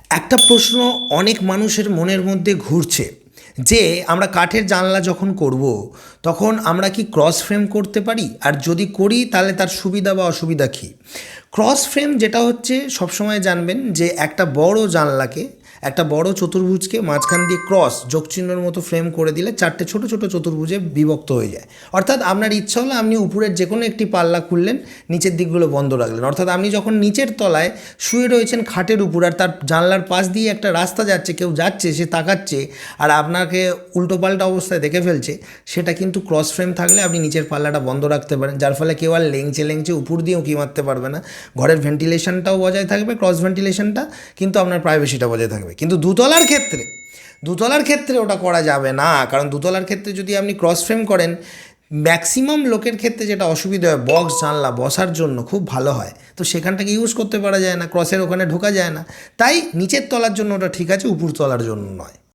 একটা প্রশ্ন অনেক মানুষের মনের মধ্যে ঘুরছে যে আমরা কাঠের জানলা যখন করব তখন আমরা কি ক্রস ফ্রেম করতে পারি, আর যদি করি তাহলে তার সুবিধা বা অসুবিধা কী। ক্রস ফ্রেম যেটা হচ্ছে, সবসময় জানবেন যে একটা বড় জানলাকে, একটা বড় চতুর্ভুজকে মাঝখান দিয়ে ক্রস যোগচিহ্নর মতো ফ্রেম করে দিলে চারটে ছোট ছোট চতুর্ভুজে বিভক্ত হয়ে যায়। অর্থাৎ আপনার ইচ্ছা হলে আপনি উপরের যে কোনো একটি পাল্লা খুললেন, নিচের দিকগুলো বন্ধ রাখলেন। অর্থাৎ আপনি যখন নিচের তলায় শুয়ে রয়েছেন খাটের উপর, আর তার জানলার পাশ দিয়ে একটা রাস্তা যাচ্ছে, কেউ যাচ্ছে, সে তাকাচ্ছে আর আপনাকে উল্টোপাল্টা অবস্থায় দেখে ফেলছে, সেটা কিন্তু ক্রস ফ্রেম থাকলে আপনি নিচের পাল্লাটা বন্ধ রাখতে পারেন, যার ফলে কেউ আর লেংচে লেংচে উপর দিয়েও কি মারতে পারবে না। ঘরের ভেন্টিলেশনটাও বজায় থাকবে, ক্রস ভেন্টিলেশনটা, কিন্তু আপনার প্রাইভেসিটা বজায় থাকবে। কিন্তু দুতলার ক্ষেত্রে ওটা করা যাবে না, কারণ দুতলার ক্ষেত্রে যদি আপনি ক্রস ফ্রেম করেন, ম্যাক্সিমাম লোকের ক্ষেত্রে যেটা অসুবিধা হয়, বক্স জানলা বসার জন্য খুব ভালো হয়, তো সেখানটাকে ইউজ করতে পারা যায় না, ক্রসের ওখানে ঢোকা যায় না। তাই নিচের তলার জন্য ওটা ঠিক আছে, উপর তলার জন্য নয়।